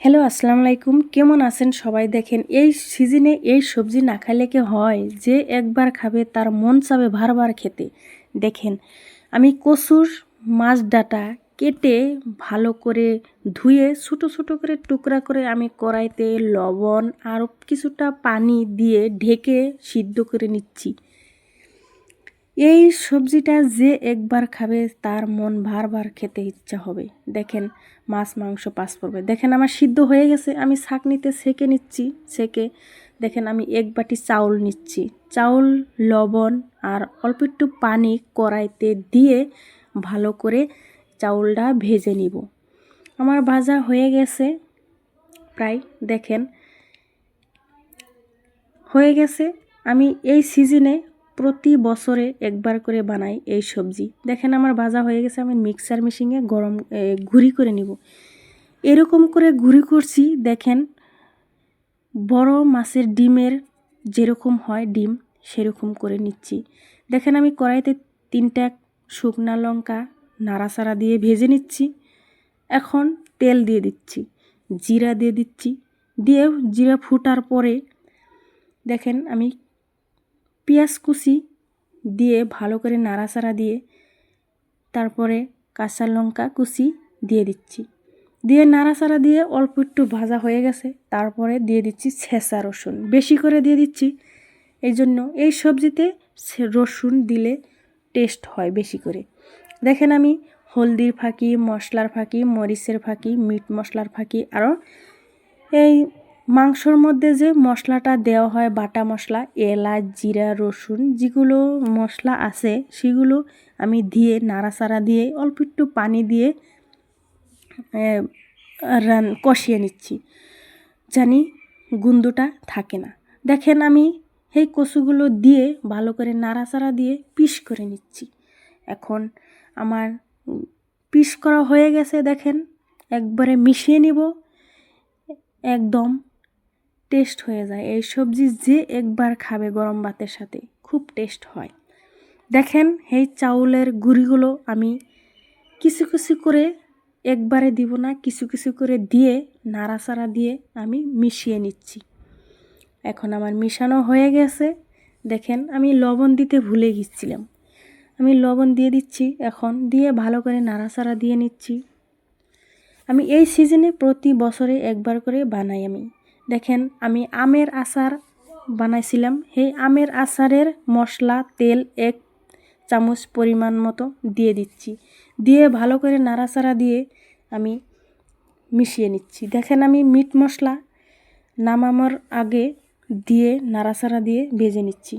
Hello আসসালামু আলাইকুম, কেমন আছেন সবাই? দেখেন এই সিজনে এই সবজি না খাইলে কি হয়, যে একবার খাবে তার মন চাবে বারবার খেতে। দেখেন আমি কচুর মাছ ডাঁটা কেটে ভালো করে ধুয়ে ছোটো ছোটো করে টুকরা করে আমি কড়াইতে লবণ আর কিছুটা পানি দিয়ে ঢেকে সিদ্ধ করে নিচ্ছি। এই সবজিটা যে একবার খাবে তার মন বারবার খেতে ইচ্ছা হবে। দেখেন মাছ মাংস পাস পড়বে। দেখেন আমার সিদ্ধ হয়ে গেছে, আমি ছাঁকনিতে ছেঁকে নিচ্ছি। ছেঁকে দেখেন আমি এক বাটি চাউল নিচ্ছি। চাউল, লবণ আর অল্প একটু পানি কড়াইতে দিয়ে ভালো করে চাউলটা ভেজে নিব। আমার ভাজা হয়ে গেছে প্রায়, দেখেন হয়ে গেছে। আমি এই সিজনে প্রতি বছরে একবার করে বানাই এই সবজি। দেখেন আমার ভাজা হয়ে গেছে, আমি মিক্সার মেশিনে গুঁড়ি করে নিব। এরকম করে গুঁড়ি করছি। দেখেন বড় মাছের ডিমের যেরকম হয় ডিম, সেরকম করে নিচ্ছি। দেখেন আমি কড়াইতে 3টা শুকনা লঙ্কা নাড়াচাড়া দিয়ে ভেজে নিচ্ছি। এখন তেল দিয়ে দিচ্ছি, জিরা দিয়ে দিচ্ছি। দিয়ে জিরা ফুটার পরে দেখেন আমি পেঁয়াজ কুচি দিয়ে ভালো করে নাড়াচাড়া দিয়ে তারপরে কাঁচা লঙ্কা কুচি দিয়ে দিচ্ছি। দিয়ে নাড়াচাড়া দিয়ে অল্প একটু ভাজা হয়ে গেছে, তারপরে দিয়ে দিচ্ছি ছেঁচা রসুন, বেশি করে দিয়ে দিচ্ছি। এই জন্য এই সবজিতে রসুন দিলে টেস্ট হয় বেশি করে। দেখেন আমি হলদির ফাঁকি, মশলার ফাঁকি, মরিচের ফাঁকি, মিট মশলার ফাঁকি, আরও এই মাংসর মধ্যে যে মশলাটা দেওয়া হয় বাটা মশলা, এলাচ, জিরা, রসুন যেগুলো মশলা আছে সেগুলো আমি দিয়ে নাড়াচাড়া দিয়ে অল্প একটু পানি দিয়ে কষিয়ে নিচ্ছি, জানি গন্ধটা থাকে না। দেখেন আমি এই কচুগুলো দিয়ে ভালো করে নাড়াচাড়া দিয়ে পিস করে নিচ্ছি। এখন আমার পিস করা হয়ে গেছে। দেখেন একবারে মিশিয়ে নিব, একদম টেস্ট হয়ে যায়। এই সবজি যে একবার খাবে গরম ভাতের সাথে খুব টেস্ট হয়। দেখেন এই চাউলের গুঁড়িগুলো আমি কিছু কিছু করে একবারে দিব না, কিছু কিছু করে দিয়ে নাড়াচাড়া দিয়ে আমি মিশিয়ে নিচ্ছি। এখন আমার মিশানো হয়ে গেছে। দেখেন আমি লবণ দিতে ভুলে গেছিলাম, আমি লবণ দিয়ে দিচ্ছি। এখন দিয়ে ভালো করে নাড়াচাড়া দিয়ে নিচ্ছি। আমি এই সিজনে প্রতি বছরে একবার করে বানাই আমি। দেখেন আমি আমের আচার বানাইছিলাম, সেই আমের আচারের মশলা তেল 1 চামচ পরিমাণ মতো দিয়ে দিচ্ছি। দিয়ে ভালো করে নাড়াচাড়া দিয়ে আমি মিশিয়ে নিচ্ছি। দেখেন আমি মিট মশলা নামানোর আগে দিয়ে নাড়াচাড়া দিয়ে ভেজে নিচ্ছি।